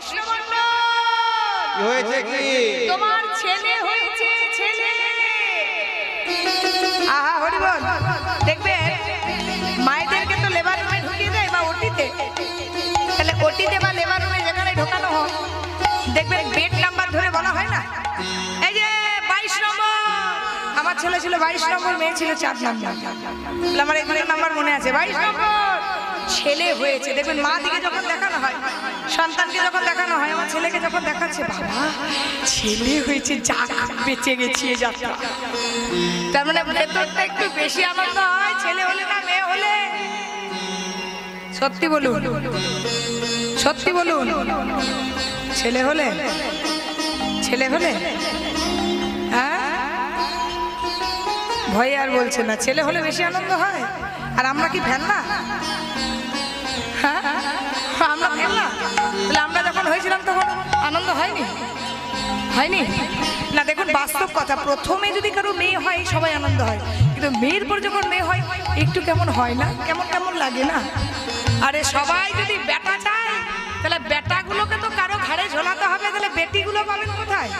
কৃষ্ণমন্ডল কি হয়েছে কি? তোমার ছেলে হয়েছে ছেলে। আহা হরি বল। দেখবে মায়েদেরকে তো লেবার রুমে ঢুকিয়ে দেয় বা ওটিতে, তাহলে ওটিতে বা লেবার রুমে যেখানে ঢোকানো হোক দেখবেন বেড নাম্বার ধরে বলা হয় না, এই যে 22 নম্বর। আমার ছেলে ছিল 22 নম্বর, মেয়ে ছিল 4 নম্বর। আমার এখানে নাম্বার মনে আছে 22 নম্বর। ছেলে হয়েছে দেখবেন মা দিকে যখন দেখানো হয়, সন্তানকে যখন দেখানো হয়, আমার ছেলেকে যখন দেখাচ্ছে, বাবা ছেলে হয়েছে, যাক বেঁচে গেছি এ যাত্রা। তার মানে ভেতরটা একটু বেশি আনন্দ হয় ছেলে হলে না মেয়ে হলে। সত্যি বলুন, সত্যি বলুন, ছেলে হলে, ছেলে হলে হ্যাঁ ভয় আর বলছে না, ছেলে হলে বেশি আনন্দ হয়। আর আমরা কি ফেল না? হ্যাঁ আমরা ফেল না? তাহলে আমরা যখন হয়েছিলাম তখন আনন্দ হয়নি? হয়নি না? দেখুন বাস্তব কথা, প্রথমে যদি কারো মেয়ে হয় সবাই আনন্দ হয়, কিন্তু মেয়ের পর যখন মেয়ে হয় একটু কেমন হয় না, কেমন কেমন লাগে না? আরে সবাই যদি বেটা চায় তাহলে বেটাগুলোকে তো কারো ঘাড়ে ঝোলাতে হবে, তাহলে বেটিগুলো পাবেন কোথায়?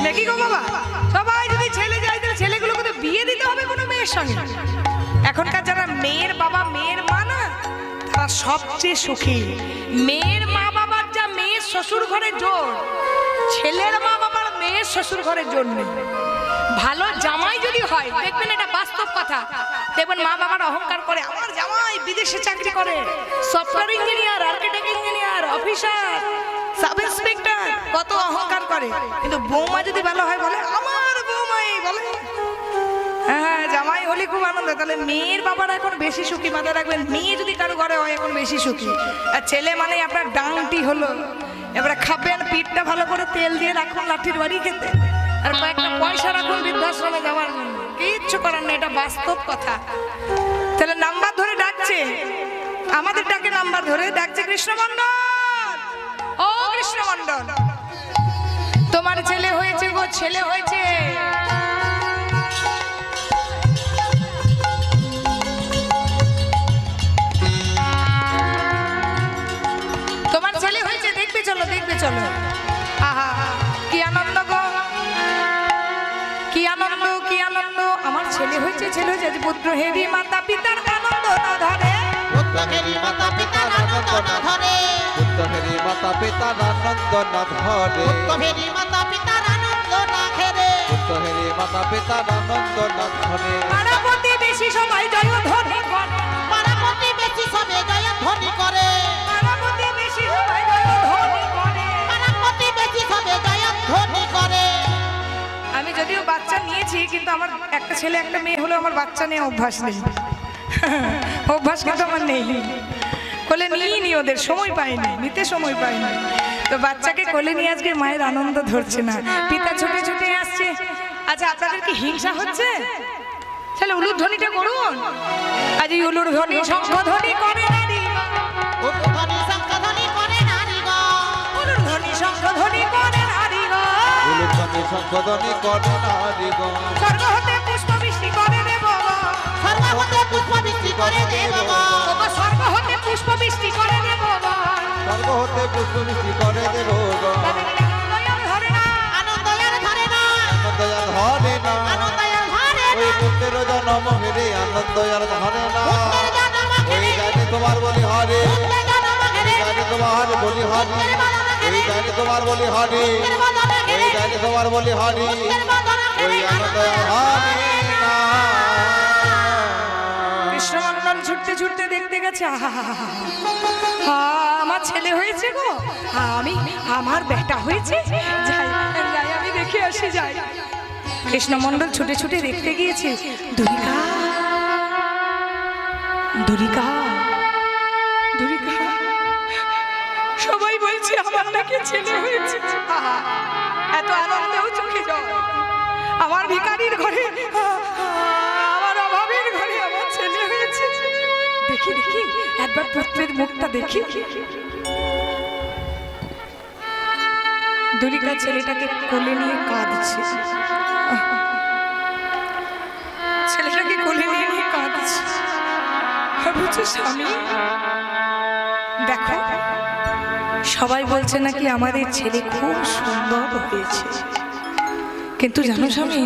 নাকি গো বাবা? সবাই যদি ছেলে যায় তাহলে ছেলেগুলোকে তো বিয়ে দিতে হবে কোনো মেয়ের সঙ্গে। এখনকার যারা মেয়ের বাবা মেয়ের মা না, তারা সবচেয়ে সুখী। মেয়ের মা বাবার যা মেয়ের শ্বশুর ঘরে জোর, ছেলের মা বাবার মেয়ের শ্বশুর ঘরের জোর নেই। ভালো জামাই যদি হয়, দেখবেন এটা বাস্তব কথা, দেখবেন মা বাবার অহংকার করে, আমার জামাই বিদেশে চাকরি করে, software engineer, architect engineer, officer, sub inspector, কত অহংকার করে। কিন্তু বৌমা যদি ভালো হয় বলে আমার বৌমাই বলে, হ্যাঁ জামাই হলে খুব আনন্দ। তাহলে মেয়ের বাবারা এখন বেশি সুখী, মাথায় রাখবেন। মেয়ে যদি কারো ঘরে হয় এখন বেশি সুখী। আর ছেলে মানে আপনার ডাংটি হলো, এবারে খাবেন পিঠটা ভালো করে তেল দিয়ে রাখুন লাঠির বাড়ি খেতে, আর কয়েকটা পয়সা রাখুন বৃদ্ধাশ্রমে যাওয়ার জন্য, কিচ্ছু করার নেই, এটা বাস্তব কথা। তাহলে নাম্বার ধরে ডাকছে, আমাদের ডাকে নাম্বার ধরে ডাকছে, কৃষ্ণমন্ডল, ও কৃষ্ণমন্ডল তোমার ছেলে হয়েছে গো, ছেলে হয়েছে। তোমার ছেলে হয়েছে, দেখবে চলো, দেখবে চলো। আহা কি আনন্দ গো, কি আনন্দ, কি আনন্দ। আমার ছেলে হয়েছে, ছেলে হয়েছে। পুত্র হেরি মাতা পিতার আনন্দ না ধরে, পুত্র হেরি মাতা পিতার আনন্দ না ধরে, পুত্র হেরি মাতা পিতার আনন্দ না ধরে, পুত্র হেরি মাতা পিতার আনন্দ না ধরে, পুত্র হেরি মাতা পিতার আনন্দ না ধরে। পাড়াপতি বেশি সবাই জয় ধ্বনি করে, পাড়াপতি বেশি সবে জয় ধ্বনি করে, পাড়াপতি বেশি সবাই জয় ধ্বনি করে, পাড়াপতি বেশি সবে জয় ধ্বনি করে। আমি যদিও বাচ্চা নিয়েছি, কিন্তু আমার একটা ছেলে একটা মেয়ে হলো, আমার বাচ্চা নিয়ে অভ্যাস নেই। অভ্যাস কিন্তু আমার নেই, কোলে নিয়ে ওদের সময় পাইনি, নিতে সময় পাইনি। তো বাচ্চাকে কোলে নিয়ে আজকে মায়ের আনন্দ ধরছে না, পিতা ছুটে ছুটে আসছে। আচ্ছা আপনাদের কি হিংসা হচ্ছে? তাহলে উলুর ধ্বনিটা করুন। আজ এই উলুর ধ্বনি শঙ্খ ধ্বনি করে নারী, ধ্বনি শঙ্খ ধ্বনি করে নারী গো, উলুর ধ্বনি শঙ্খ ধ্বনি করে নারী গো, উলুর ধ্বনি শঙ্খ ধ্বনি করে নারী গো, স্বর্গ হতে পুষ্প বৃষ্টি করে দেব গো, স্বর্গ হতে পুষ্প বৃষ্টি করে দেব গো, স্বর্গ হতে পুষ্প বৃষ্টি করে দেব গো, স্বর্গ হতে পুষ্প বৃষ্টি করে দেব গো। দয়াল ধরে না, আনন্দ আর ধরে না, আনন্দ আর ধরে না, আনন্দ আর ধরে ওই না, পুত্রের জন্ম হেরে আনন্দ আর ধরে না। পুত্রের জন্ম ওই হেরে, জানি তোমার বলি হরে, পুত্রের জন্ম হেরে, ওই জানি তোমার বলি হরি, ওই জানি তোমার বলি হরি, ওই জানি তোমার বলি হরি, ওই আনন্দ আর ধরে না। কৃষ্ণমন্ডল ছুটতে ছুটতে দেখতে গেছে, আমার ছেলে হয়েছে গো, আমার বেটা হয়েছে, যাই যাই আমি দেখে আসি, যাই। কৃষ্ণমন্ডল ছুটে ছুটে দেখতে গিয়েছে, দুরিকা দুরিকা দুরিকা, সবাই বলছে আমার নাকি ছেলে হয়েছে। এত আনন্দেও চোখে জল। আমার ভিখারির ঘরে, আমার অভাবের ঘরে আমার ছেলে হয়েছে। দেখি দেখি একবার পুত্রের মুখটা দেখি। দুরিকা ছেলেটাকে কোলে নিয়ে কাঁদছে, ছেলেটাকে কোলে নিয়ে কাঁদছে। বলছে স্বামী দেখো সবাই বলছে নাকি আমাদের ছেলে খুব সুন্দর হয়েছে, কিন্তু জানো স্বামী,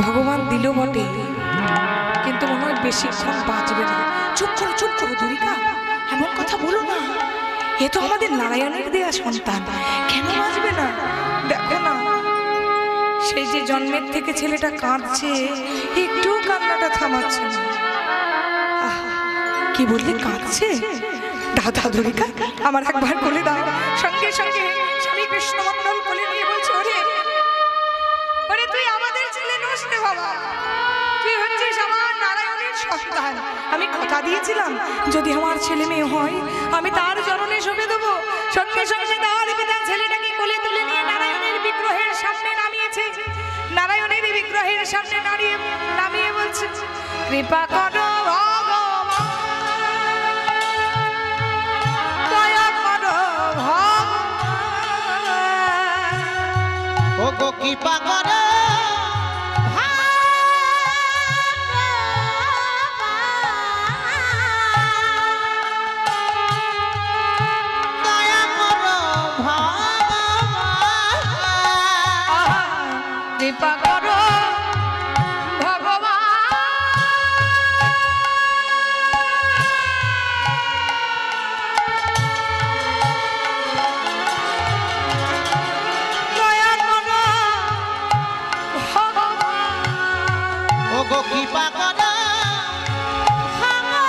ভগবান দিল বটে, কিন্তু মনে হয় বেশিক্ষণ বাঁচবে না। চুপ করো দুরিকা, এমন কথা বলো না। এ তো আমাদের নারায়ণের দেয়া সন্তান, কেন বাঁচবে না? দেখো না, সেই যে জন্মের থেকে ছেলেটা কাঁদছে, একটু কান্নাটা থামাচ্ছে না। কি বললে, কাঁদছে? দাদা দুরিকা, আমার একবার কোলে দাও। সঙ্গে সঙ্গে স্বামী কৃষ্ণ মন্ডল কোলে নিয়ে বলছে, ওরে তুই আমাদের ছেলে নোস রে বাবা, তুই হচ্ছিস আমার নারায়ণের সন্তান। আমি কথা দিয়েছিলাম যদি আমার ছেলে মেয়ে হয় আমি তার চরণে শোভে দেবো। সঙ্গে সঙ্গে তার পিতা ছেলেটাকে কোলে তুলে নিয়ে নারায়ণের বিগ্রহের সামনে নামিয়েছে। নারায়ণের বিগ্রহের সামনে নামিয়ে বলছে, কৃপা করো ভগবান, দয়া করো ভগবান, ও গো কৃপা করো দয়া করো ভগবান, কৃপা করো ভগবান, দয়া করো ভগবান, ও গো কৃপা করো ভগবান।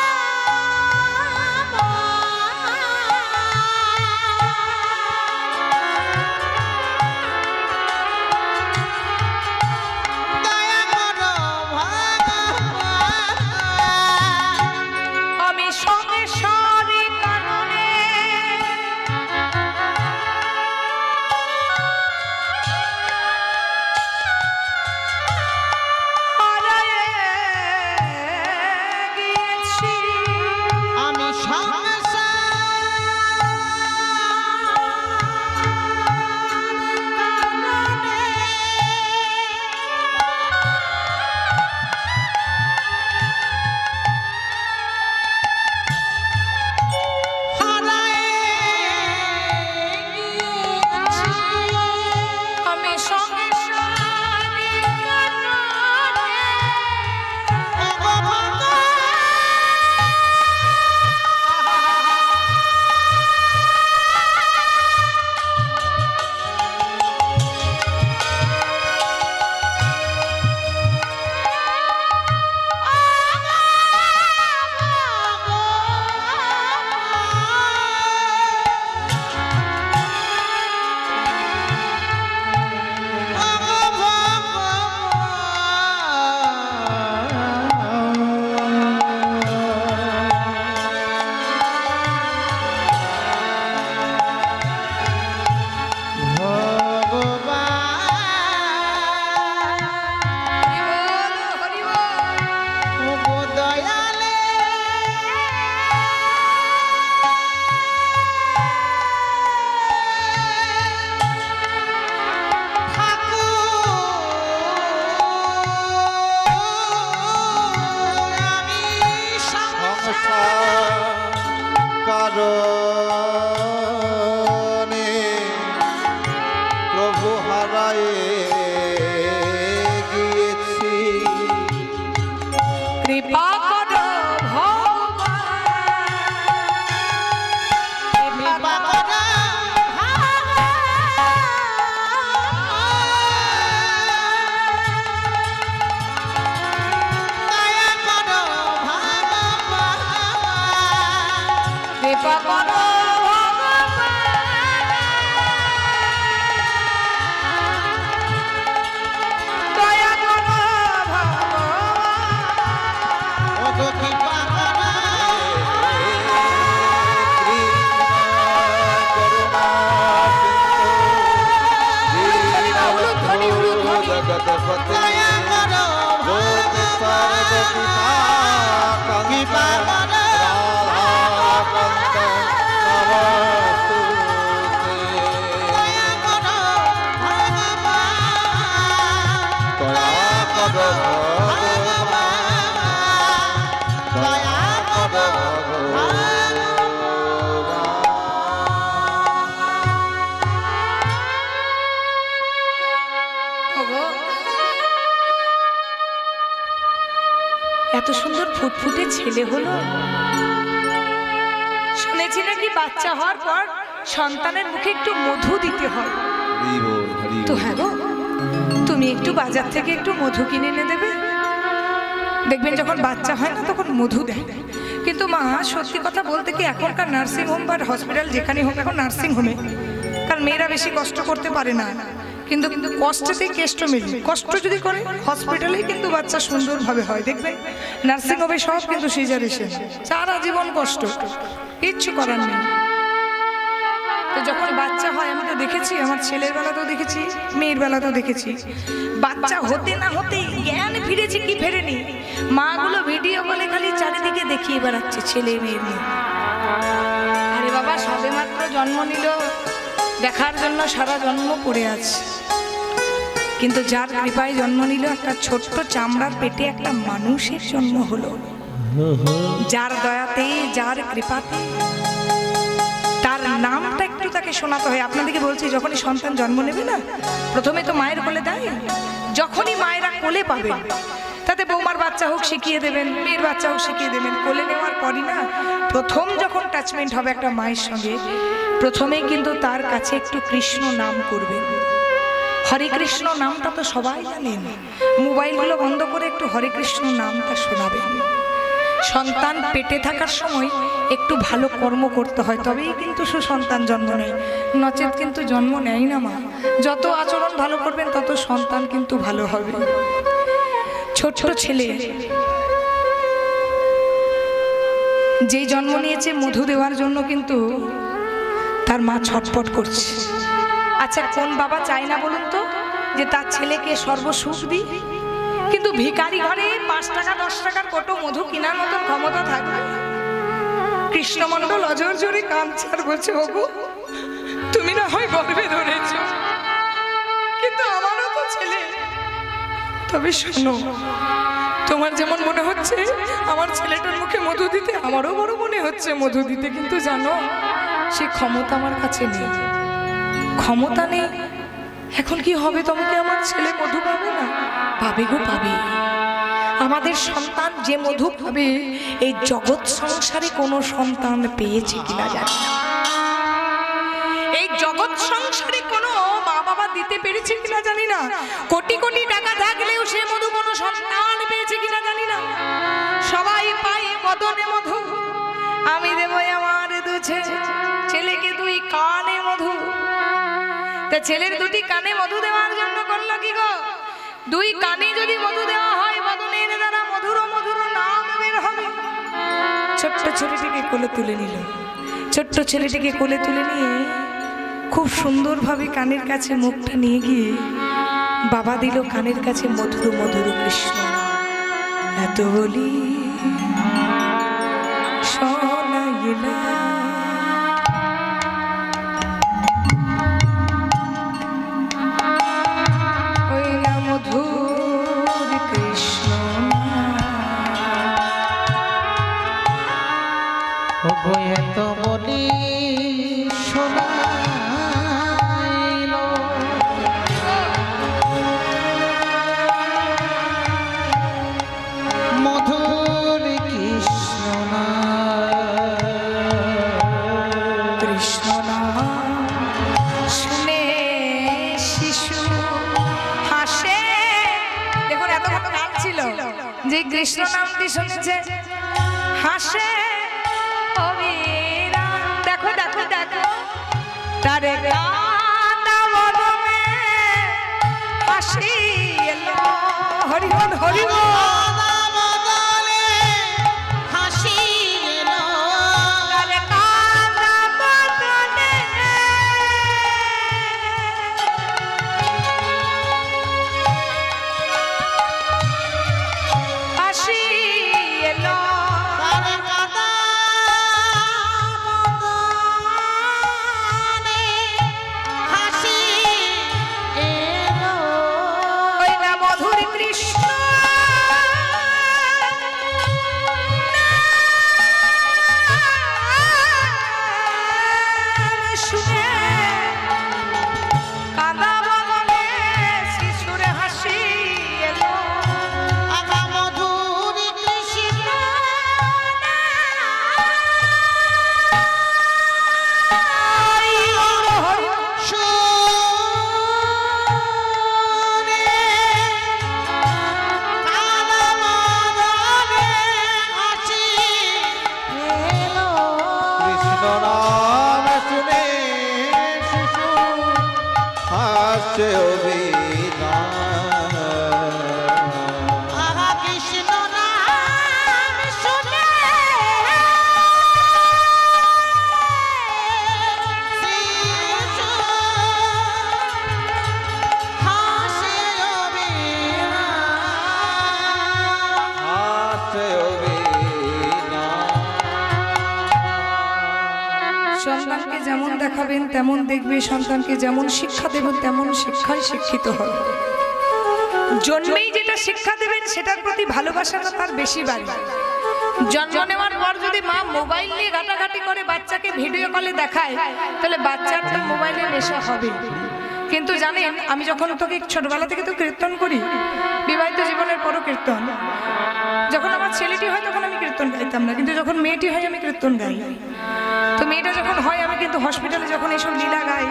ফুটফুটে ছেলে হলো। শুনেছি নাকি বাচ্চা হওয়ার পর সন্তানের মুখে একটু মধু দিতে হয়। তো হ্যাঁ গো, তুমি একটু বাজার থেকে একটু মধু কিনে এনে দেবে, দেখবেন যখন বাচ্চা হয় না তখন মধু দেয়। কিন্তু মা সত্যি কথা বলতে কি এখনকার নার্সিং হোম বা হসপিটাল যেখানে হোক, এখন নার্সিং হোমে কারণ মেয়েরা বেশি কষ্ট করতে পারে না, কিন্তু কিন্তু কষ্টতেই কেষ্ট মিলে। কষ্ট যদি করে হসপিটালেই কিন্তু বাচ্চা সুন্দরভাবে হয়। দেখবেন নার্সিং হোমে সব কিন্তু সিজারেশন, সারা জীবন কষ্ট, কিচ্ছু করার নেই। তো যখন বাচ্চা হয়, আমি তো দেখেছি, আমার ছেলের বেলাতেও দেখেছি, মেয়ের বেলাতেও দেখেছি, বাচ্চা হতে না হতেই জ্ঞান ফিরেছে কি ফেরেনি, মাগুলো ভিডিও কলে খালি চারিদিকে দেখিয়ে বেড়াচ্ছে ছেলে মেয়ের নিয়ে। আরে বাবা, সবে মাত্র জন্ম নিল, দেখার জন্য সারা জন্ম পড়ে আছে, কিন্তু যার কৃপায় জন্ম নিল, একটা ছোট্ট চামড়ার পেটে একটা মানুষের জন্ম হলো, যার দয়াতে, যার কৃপাতে, তার নামটা একটু তাকে শোনাতে হয়। আপনাদেরকে বলছি, যখনই সন্তান জন্ম নেবে না, প্রথমে তো মায়ের কোলে দেয়, যখনই মায়েরা কোলে পাবে, তাতে বৌমার বাচ্চা হোক শিখিয়ে দেবেন, মেয়ের বাচ্চা হোক শিখিয়ে দেবেন, কোলে নেওয়ার পরই না প্রথম যখন টাচমেন্ট হবে একটা মায়ের সঙ্গে, প্রথমেই কিন্তু তার কাছে একটু কৃষ্ণ নাম করবেন। হরে কৃষ্ণ নামটা তো সবাই জানেন, মোবাইলগুলো বন্ধ করে একটু হরে কৃষ্ণ নামটা শোনাবেন। সন্তান পেটে থাকার সময় একটু ভালো কর্ম করতে হয়, তবেই কিন্তু সুসন্তান জন্ম নেয়, নচেত কিন্তু জন্ম নেয় না মা। যত আচরণ ভালো করবেন তত সন্তান কিন্তু ভালো হবে। ছোট ছেলে যেই জন্ম নিয়েছে মধু দেওয়ার জন্য কিন্তু তার মা ছটফট করছে। আচ্ছা, কোন বাবা চায় না বলুন তো যে তার ছেলেকে সর্বসুখ দিই? কিন্তু ভিখারি ঘরে 5 টাকা 10 টাকার কোটো মধু কেনার মতন ক্ষমতা থাকবে? কৃষ্ণমণ্ডল অজর জোরে কাঁদছে আর বলছে, ওগো তুমি না হয় গর্ভে ধরেছ, কিন্তু আমারও তো ছেলে। তবে শোনো, তোমার যেমন মনে হচ্ছে আমার ছেলেটার মুখে মধু দিতে, আমারও বড় মনে হচ্ছে মধু দিতে, কিন্তু জানো সে ক্ষমতা আমার কাছে নেই, ক্ষমতা নেই। এখন কি হবে? তোমাকে আমার ছেলে মধু পাবে না? পাবে গো, পাবে। আমাদের সন্তান যে মধু পাবে, এই জগৎ সংসারে কোনো সন্তান পেয়েছে কিনা জানি না। এই জগৎ সংসারে কোনো মা বাবা দিতে পেরেছে কিনা জানি না। কোটি কোটি টাকা থাকলেও সে মধু কোনো সন্তান পেয়েছে কিনা জানি না। সবাই পায় মদনে মধু, আমি দেবো আমার 2 ছেলেকে 2 কানে মধু। তা ছেলের 2টি কানে মধু দেওয়ার জন্য করলো কি গো? 2 কানে যদি মধু দেওয়া হয়, মদনের দ্বারা মধুর মধুর নাম বের হবে। ছোট্ট ছেলেটিকে কোলে তুলে নিল, ছোট্ট ছেলেটিকে কোলে তুলে নিয়ে খুব সুন্দরভাবে কানের কাছে মুখটা নিয়ে গিয়ে বাবা দিল কানের কাছে মধুর মধুর কৃষ্ণ। এত বলি শোনাইলা, ওই না মধুর কৃষ্ণ, এত বলি শোনাইল, মধুর কৃষ্ণ কৃষ্ণ শুনে শিশু হাসে। দেখুন এতক্ষণ কাঁদছিল, যে কৃষ্ণ নামটি শুনেছে হাসে। দেখো দেখো দেখো, তারে কাঁদা বদনে হাসি এলো। হরি বল, হরি বল। হাসছে অভিনয় আহা কৃষ্ণ নাম শুনে শিশু হাসে হাসছে অভিনয় সন্তানকে যেমন দেখাবেন তেমন দেখবে, সন্তানকে যেমন শিক্ষা দেবেন তেমন শিক্ষায় শিক্ষিত হবে। জন্মেই যেটা শিক্ষা দেবেন সেটার প্রতি ভালোবাসাটা তার বেশি বাড়বে। জন্ম নেওয়ার পর যদি মা মোবাইল নিয়ে ঘাটাঘাটি করে বাচ্চাকে ভিডিও কলে দেখায়, তাহলে বাচ্চার তো মোবাইলে নেশা হবে। কিন্তু জানেন, আমি যখন তোকে ছোটবেলা থেকে তো কীর্তন করি, বিবাহিত জীবনের পরও কীর্তন। যখন আমার ছেলেটি হয় তখন আমি কীর্তন গাইতাম না, কিন্তু যখন মেয়েটি হয় আমি কীর্তন গাই। তো মেয়েটা যখন হয় আমি কিন্তু হসপিটালে যখন এইসব লীলা গাই,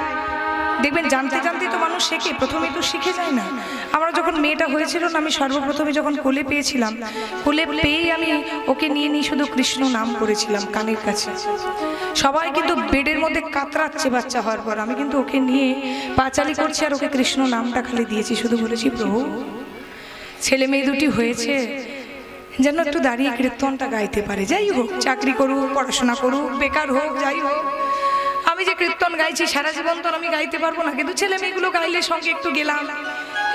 দেখবেন জানতে জানতে তো মানুষ শেখে, প্রথমেই তো শিখে যায় না। আমার যখন মেয়েটা হয়েছিল না, আমি সর্বপ্রথমে যখন কোলে পেয়েছিলাম, কোলে পেয়েই আমি ওকে নিয়ে নিয়ে শুধু কৃষ্ণ নাম করেছিলাম কানের কাছে। সবাই কিন্তু বেডের মধ্যে কাতরাচ্ছে বাচ্চা হওয়ার পর, আমি কিন্তু ওকে নিয়ে পাঁচালি করছি আর ওকে কৃষ্ণ নামটা খালি দিয়েছি, শুধু বলেছি প্রভু ছেলে মেয়ে দুটি হয়েছে যেন একটু দাঁড়িয়ে কীর্তনটা গাইতে পারে। যাই হোক, চাকরি করুক, পড়াশোনা করুক, বেকার হোক, যাই হোক, আমি যে কীর্তন গাইছি সারা জীবন তো আমি গাইতে পারবো না, কিন্তু ছেলে মেয়েগুলো গাইলে সঙ্গে একটু গেলাম,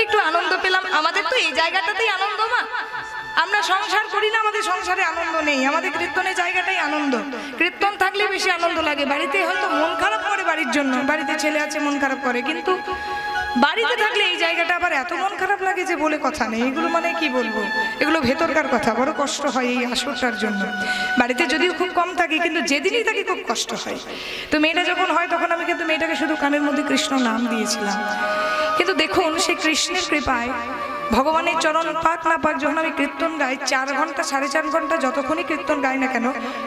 একটু আনন্দ পেলাম। আমাদের তো এই জায়গাটাতেই আনন্দ মা। আমরা সংসার করি না, আমাদের সংসারে আনন্দ নেই, আমাদের কীর্তনের জায়গাটাই আনন্দ। কীর্তন থাকলে বেশি আনন্দ লাগে। বাড়িতে হয়তো মন খারাপ করে বাড়ির জন্য, বাড়িতে ছেলে আছে মন খারাপ করে, কিন্তু বাড়িতে থাকলে এই জায়গাটা আবার এত মন খারাপ লাগে যে বলে কথা নেই। এগুলো মানে কি বলবো, এগুলো ভেতরকার কথা, বড় কষ্ট হয় এই আসরটার জন্য। বাড়িতে যদিও খুব কম থাকি, কিন্তু যেদিনই থাকি খুব কষ্ট হয়। তো মেয়েটা যখন হয় তখন আমি কিন্তু মেয়েটাকে শুধু কানের মধ্যে কৃষ্ণ নাম দিয়েছিলাম। কিন্তু দেখুন, সেই কৃষ্ণের কৃপায় ভগবানের চরণ পাক না পাক, যখন আমি কীর্তন গাই 4 ঘন্টা 4.5 ঘন্টা যতক্ষণই কীর্তন গাই না কেন,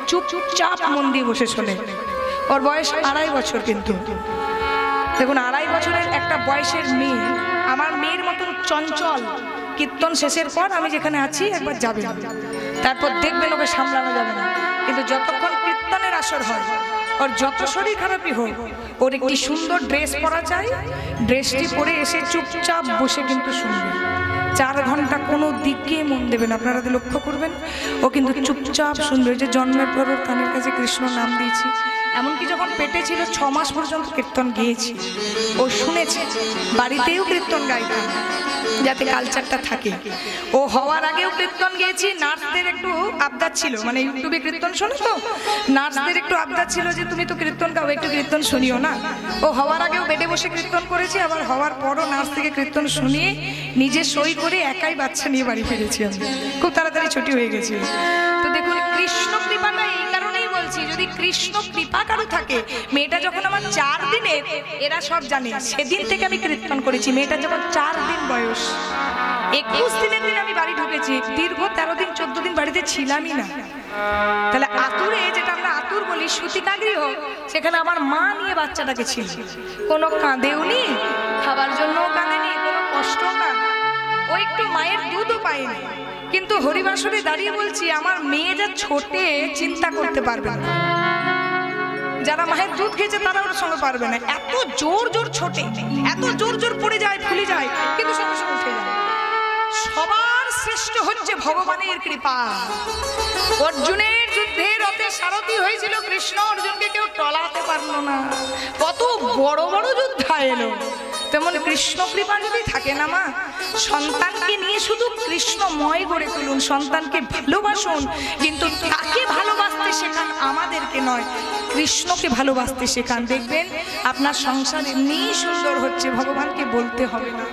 চুপচাপ মন দিয়ে বসে শোনে। ওর বয়স 2.5 বছর। কিন্তু দেখুন, 2.5 বছরের একটা বয়সের মেয়ে, আমার মেয়ের মতন চঞ্চল। কীর্তন শেষের পর আমি যেখানে আছি একবার যাবেন, তারপর দেখবেন ওকে সামলানো যাবে না। কিন্তু যতক্ষণ কীর্তনের আসর হয়, ওর যত শরীর খারাপই হোক, ওর একটি সুন্দর ড্রেস পরা চাই, ড্রেসটি পরে এসে চুপচাপ বসে কিন্তু শুনবে। 4 ঘন্টা কোনো দিকে মন দেবেন, আপনারা লক্ষ্য করবেন, ও কিন্তু চুপচাপ শুনবে। যে জন্মের পর ওর কানের কাছে কৃষ্ণ নাম দিয়েছি, এমনকি যখন পেটে ছিল 6 মাস পর্যন্ত কীর্তন গেয়েছি, ও শুনেছে। বাড়িতেও কীর্তন গাইতাম যাতে কালচারটা থাকে। ও হওয়ার আগেও কীর্তন গেয়েছি। নার্সদের একটু আবদার ছিল, মানে ইউটিউবে কীর্তন শোনো তো, নার্সদের একটু আবদার ছিল যে তুমি তো কীর্তন গাও, একটু কীর্তন শুনিও না। ও হওয়ার আগেও বেডে বসে কীর্তন করেছি, আবার হওয়ার পরও নার্স থেকে কীর্তন শুনিয়ে নিজে সই করে একাই বাচ্চা নিয়ে বাড়ি ফিরেছি। আমি খুব তাড়াতাড়ি ছুটি হয়ে গেছি। তো দেখুন, কৃষ্ণ কৃপাটা এই কারণেই বলছি, যদি কৃষ্ণ কৃপা কারো থাকে। মেয়েটা যখন আমার 4 দিনের, এরা সব জানে, সেদিন থেকে আমি কীর্তন করেছি। মেয়েটা যখন 4 দিন বয়স, 21 দিনের দিন আমি বাড়ি ঢুকেছি। দীর্ঘ 13 দিন 14 দিন বাড়িতে ছিলামই না। তাহলে আতুরে, যেটা আমরা আতুর বলি, সূতিকা গৃহ, সেখানে আমার মা নিয়ে বাচ্চাটাকে ছিল। কোনো কাঁদেওনি, খাবার জন্যও কাঁদেনি, কোনো কষ্ট না, ও একটু মায়ের দুধও পায়নি। কিন্তু হরিবাসরে দাঁড়িয়ে বলছি, আমার মেয়ে যা ছোটে চিন্তা করতে পারবে না। যারা মায়ের দুধ খেয়েছে তারা ওর সঙ্গে পারবে না। এত জোর জোর ছোটে, এত জোর জোর পড়ে যায়, ফুলে যায়, কিন্তু সঙ্গে সঙ্গে উঠে যায়। সবার শ্রেষ্ঠ হচ্ছে ভগবানের কৃপা। অর্জুনের যুদ্ধে রথে সারথি হয়েছিল কৃষ্ণ, অর্জুনকে কেউ টলাতে পারলো না। কত বড় বড় যোদ্ধা এলো। তেমন কৃষ্ণ কৃপা যদি থাকে না মা, সন্তানকে নিয়ে শুধু কৃষ্ণময় গড়ে তুলুন, সন্তানকে ভালোবাসুন, কিন্তু তাকে ভালোবাসতে শেখান, আমাদেরকে নয়, কৃষ্ণকে ভালোবাসতে শেখান। দেখবেন আপনার সংসার এমনিই সুন্দর হচ্ছে, ভগবানকে বলতে হবে না।